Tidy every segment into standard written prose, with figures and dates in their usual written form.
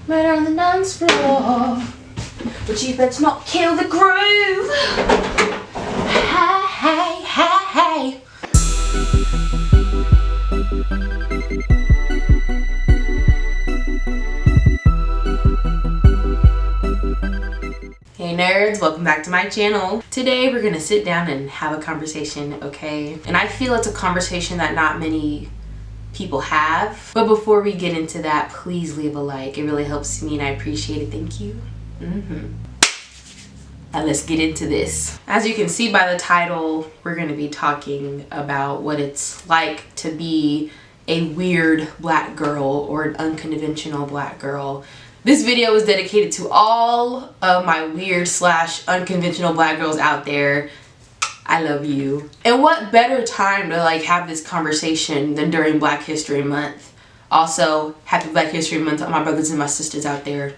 Murder on the dance floor. But you better not kill the groove. Hey, hey, hey, hey. Hey nerds, welcome back to my channel. Today we're gonna sit down and have a conversation, okay? And I feel it's a conversation that not many people have. But before we get into that, please leave a like. It really helps me and I appreciate it. Thank you. And let's get into this. As you can see by the title, we're gonna be talking about what it's like to be a weird black girl or an unconventional black girl. This video is dedicated to all of my weird / unconventional black girls out there. I love you. And what better time to like have this conversation than during Black History Month. Also, happy Black History Month to all my brothers and my sisters out there.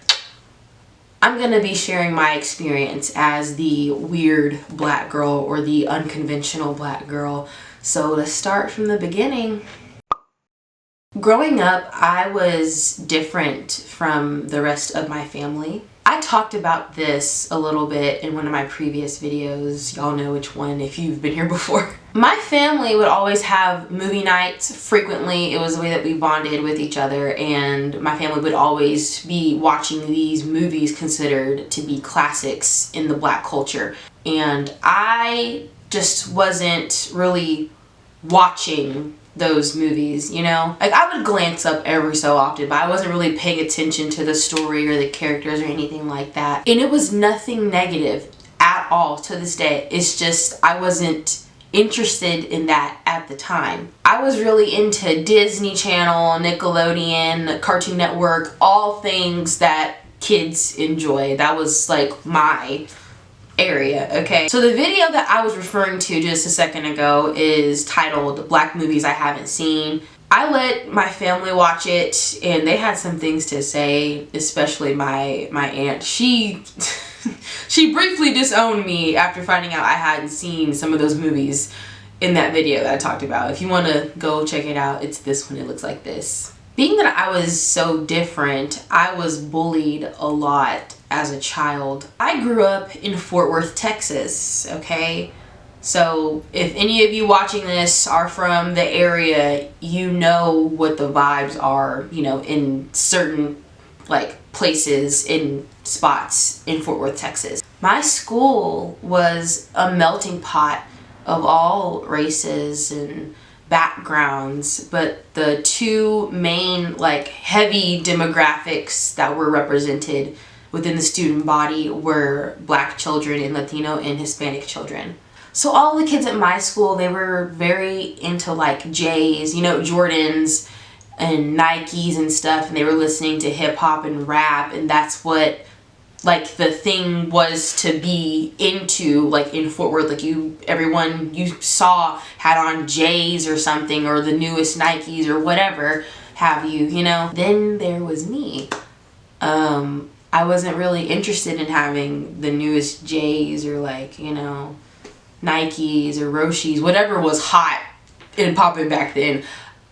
I'm gonna be sharing my experience as the weird black girl or the unconventional black girl. So let's start from the beginning. Growing up, I was different from the rest of my family. I talked about this a little bit in one of my previous videos. Y'all know which one if you've been here before. My family would always have movie nights frequently. It was the way that we bonded with each other, and my family would always be watching these movies considered to be classics in the black culture. And I just wasn't really watching those movies, you know? Like, I would glance up every so often, but I wasn't really paying attention to the story or the characters or anything like that. And it was nothing negative at all to this day. It's just I wasn't interested in that at the time. I was really into Disney Channel, Nickelodeon, Cartoon Network, all things that kids enjoy. That was like my area, okay? So the video that I was referring to just a second ago is titled Black Movies I Haven't Seen. I let my family watch it and they had some things to say, especially my aunt. She briefly disowned me after finding out I hadn't seen some of those movies in that video that I talked about. If you want to go check it out, it's this one. It looks like this. Being that I was so different, I was bullied a lot as a child. I grew up in Fort Worth, Texas, okay? So if any of you watching this are from the area, you know what the vibes are, you know, in certain like places, in spots in Fort Worth, Texas. My school was a melting pot of all races and backgrounds, but the two main like heavy demographics that were represented within the student body were black children and Latino and Hispanic children. So all the kids at my school, they were very into like J's, you know, Jordans and Nikes and stuff, and they were listening to hip hop and rap, and that's what like the thing was to be into, like in Fort Worth. Like everyone you saw had on J's or something, or the newest Nikes or whatever have you, you know. Then there was me. I wasn't really interested in having the newest J's or like, you know, Nikes or Roshis, whatever was hot and popping back then.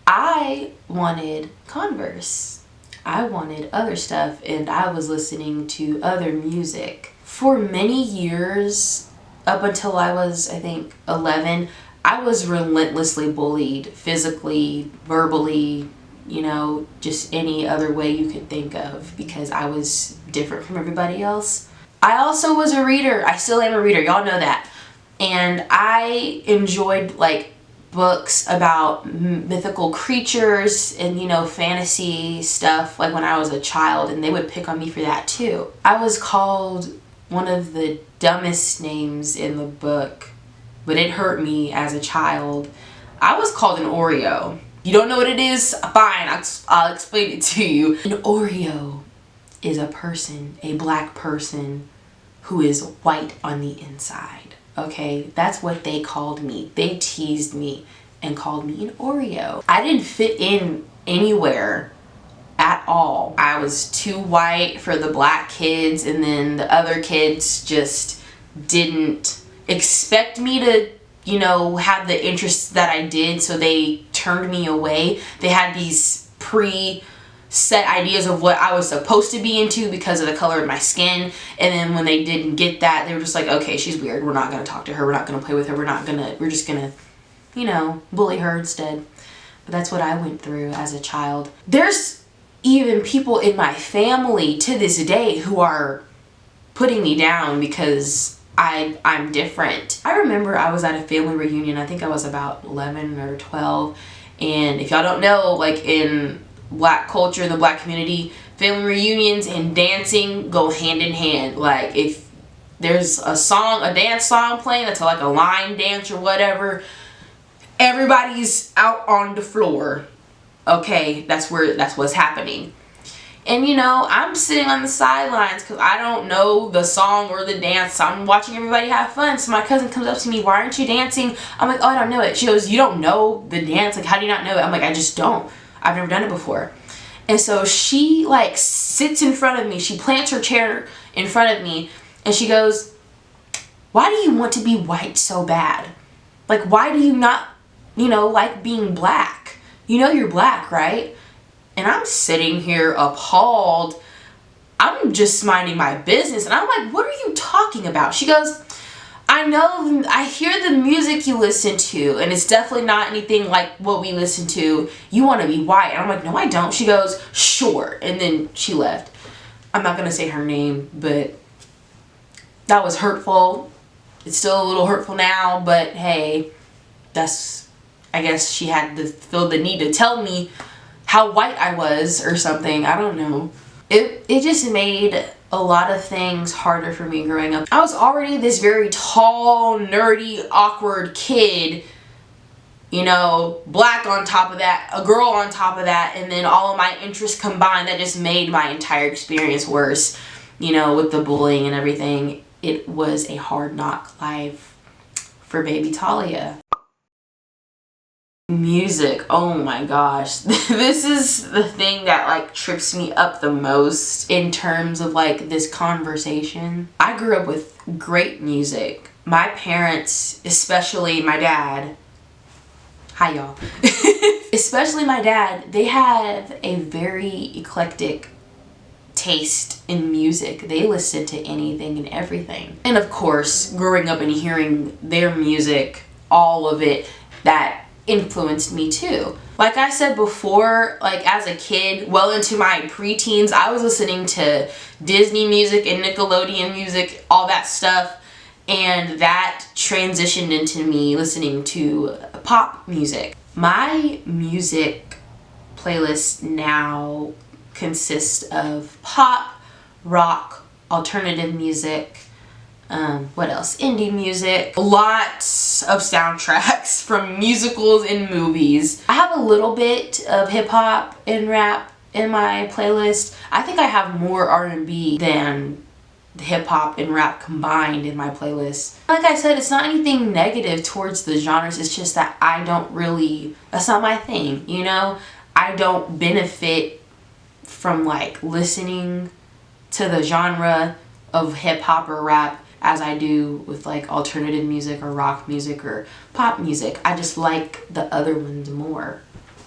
I wanted Converse. I wanted other stuff, and I was listening to other music. For many years, up until I was, I think, 11, I was relentlessly bullied, physically, verbally, you know, just any other way you could think of, because I was different from everybody else. I also was a reader. I still am a reader. Y'all know that. And I enjoyed like books about mythical creatures and, you know, fantasy stuff like when I was a child, and they would pick on me for that too. I was called one of the dumbest names in the book, but it hurt me as a child. I was called an Oreo. You don't know what it is? Fine, I'll explain it to you. An Oreo is a person, a black person who is white on the inside. Okay, that's what they called me. They teased me and called me an Oreo. I didn't fit in anywhere at all. I was too white for the black kids, and then the other kids just didn't expect me to, you know, have the interests that I did, so they turned me away. They had these set ideas of what I was supposed to be into because of the color of my skin. And then when they didn't get that, they were just like, okay, she's weird. We're not going to talk to her. We're not going to play with her. We're just going to, you know, bully her instead. But that's what I went through as a child. There's even people in my family to this day who are putting me down because I'm different. I remember I was at a family reunion. I think I was about 11 or 12. And if y'all don't know, like in Black culture, the Black community, family reunions and dancing go hand in hand. Like if there's a dance song playing that's like a line dance or whatever, everybody's out on the floor. Okay, that's what's happening. And you know, I'm sitting on the sidelines because I don't know the song or the dance. I'm watching everybody have fun. So my cousin comes up to me, why aren't you dancing? I'm like, oh, I don't know it. She goes, you don't know the dance? Like, how do you not know it? I'm like, I just don't. I've never done it before. And so she like sits in front of me. She plants her chair in front of me and she goes, why do you want to be white so bad? Like, why do you not, you know, like being black? You know you're black, right? And I'm sitting here appalled. I'm just minding my business. And I'm like, what are you talking about? She goes, I hear the music you listen to, and it's definitely not anything like what we listen to. You want to be white. And I'm like, no, I don't. She goes, sure. And then she left. I'm not going to say her name, but that was hurtful. It's still a little hurtful now, but hey, I guess she had to feel the need to tell me how white I was or something. I don't know. It just made a lot of things harder for me growing up. I was already this very tall, nerdy, awkward kid, you know, black on top of that, a girl on top of that, and then all of my interests combined, that just made my entire experience worse, you know, with the bullying and everything. It was a hard knock life for baby Talia. Music, oh my gosh. This is the thing that like trips me up the most in terms of like this conversation. I grew up with great music. My parents, especially my dad, hi y'all, especially my dad, they have a very eclectic taste in music. They listen to anything and everything. And of course, growing up and hearing their music, all of it, that influenced me too. Like I said before, like as a kid, well into my preteens, I was listening to Disney music and Nickelodeon music, all that stuff, and that transitioned into me listening to pop music. My music playlist now consists of pop, rock, alternative music, what else? Indie music. Lots of soundtracks from musicals and movies. I have a little bit of hip hop and rap in my playlist. I think I have more R&B than hip hop and rap combined in my playlist. Like I said, it's not anything negative towards the genres. It's just that that's not my thing, you know? I don't benefit from like listening to the genre of hip hop or rap as I do with like alternative music or rock music or pop music. I just like the other ones more.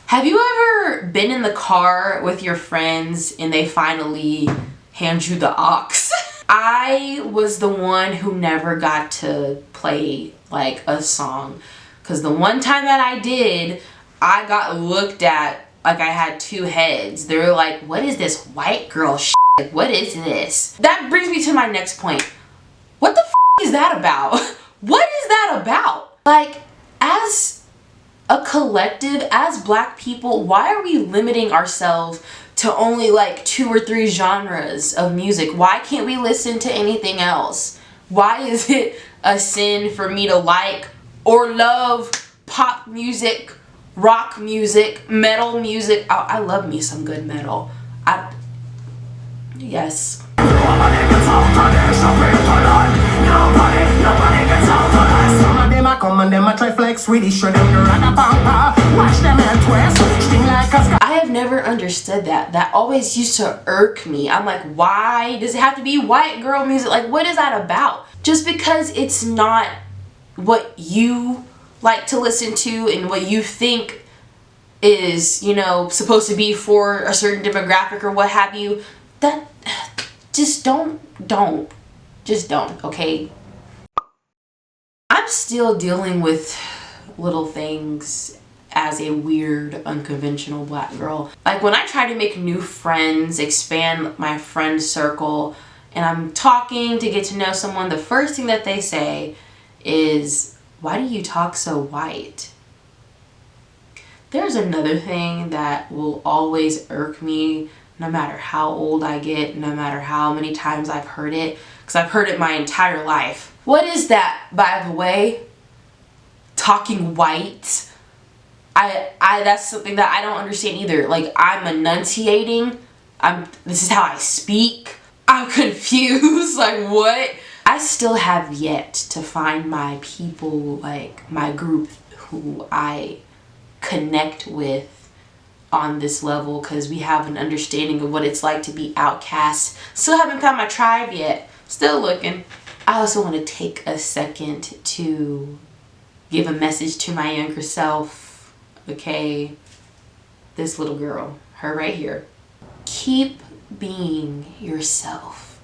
Have you ever been in the car with your friends and they finally hand you the aux? I was the one who never got to play like a song, because the one time that I did, I got looked at like I had two heads. They were like, what is this white girl shit? Like, what is this? That brings me to my next point. What the f is that about? What is that about? Like, as a collective, as black people, why are we limiting ourselves to only like 2 or 3 genres of music? Why can't we listen to anything else? Why is it a sin for me to like or love pop music, rock music, metal music? I love me some good metal. Yes. Some of them a come and them a try flex with it, show them the ragapampa. Watch them and twist, sting like a sky. I have never understood that. That always used to irk me. I'm like, why does it have to be white girl music? Like, what is that about? Just because it's not what you like to listen to and what you think is, you know, supposed to be for a certain demographic or what have you, that just don't, okay? I'm still dealing with little things as a weird, unconventional black girl. Like when I try to make new friends, expand my friend circle, and I'm talking to get to know someone, the first thing that they say is, why do you talk so white? There's another thing that will always irk me, no matter how old I get, no matter how many times I've heard it, because I've heard it my entire life. What is that, by the way? Talking white? That's something that I don't understand either. Like, I'm enunciating. This is how I speak. I'm confused. Like, what? I still have yet to find my people, like my group who I connect with on this level, because we have an understanding of what it's like to be outcast. Still haven't found my tribe yet. Still looking. I also want to take a second to give a message to my younger self. Okay, this little girl, her right here. Keep being yourself.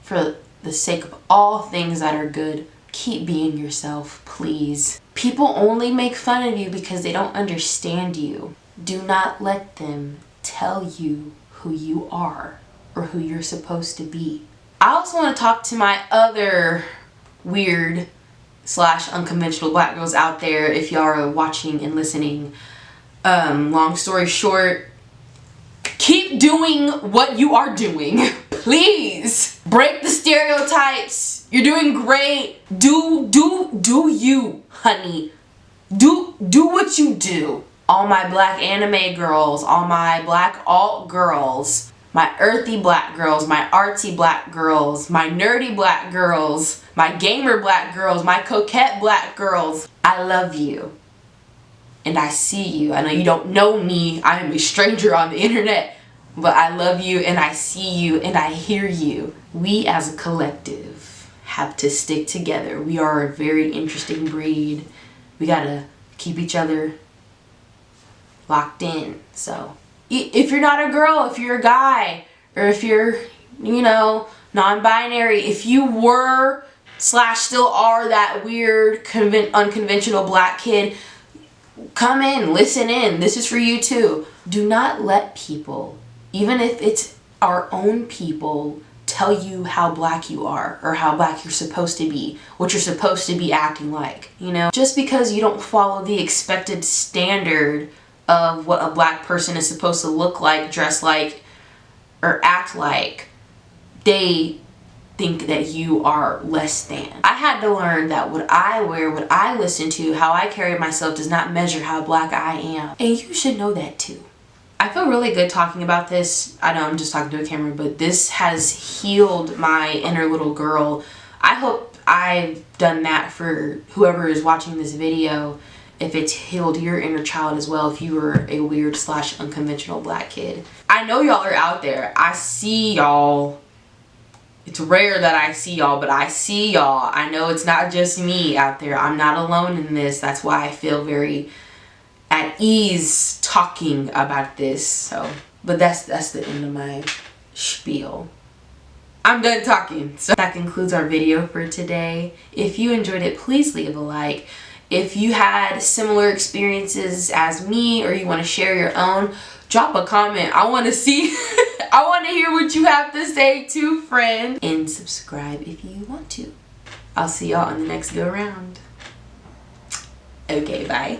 For the sake of all things that are good, keep being yourself, please. People only make fun of you because they don't understand you. Do not let them tell you who you are or who you're supposed to be. I also want to talk to my other weird / unconventional black girls out there. If y'all are watching and listening, long story short, keep doing what you are doing. Please break the stereotypes. You're doing great. Do you, honey. Do what you do. All my black anime girls, all my black alt girls, my earthy black girls, my artsy black girls, my nerdy black girls, my gamer black girls, my coquette black girls. I love you. And I see you. I know you don't know me. I am a stranger on the internet. But I love you and I see you and I hear you. We as a collective have to stick together. We are a very interesting breed. We gotta keep each other locked in. So if you're not a girl, if you're a guy, or if you're, you know, non-binary, if you were / still are that weird unconventional black kid, come in, listen in. This is for you too. Do not let people, even if it's our own people, tell you how black you are or how black you're supposed to be, what you're supposed to be acting like, you know? Just because you don't follow the expected standard of what a black person is supposed to look like, dress like, or act like, they think that you are less than. I had to learn that what I wear, what I listen to, how I carry myself does not measure how black I am. And you should know that too. I feel really good talking about this. I know I'm just talking to a camera, but this has healed my inner little girl. I hope I've done that for whoever is watching this video. If it's healed your inner child as well, if you were a weird / unconventional black kid. I know y'all are out there. I see y'all. It's rare that I see y'all, but I see y'all. I know it's not just me out there. I'm not alone in this. That's why I feel very at ease talking about this. So, but that's the end of my spiel. I'm done talking. So that concludes our video for today. If you enjoyed it, please leave a like. If you had similar experiences as me or you want to share your own, drop a comment. I want to see, I want to hear what you have to say too, friend. And subscribe if you want to. I'll see y'all on the next go round. Okay, bye.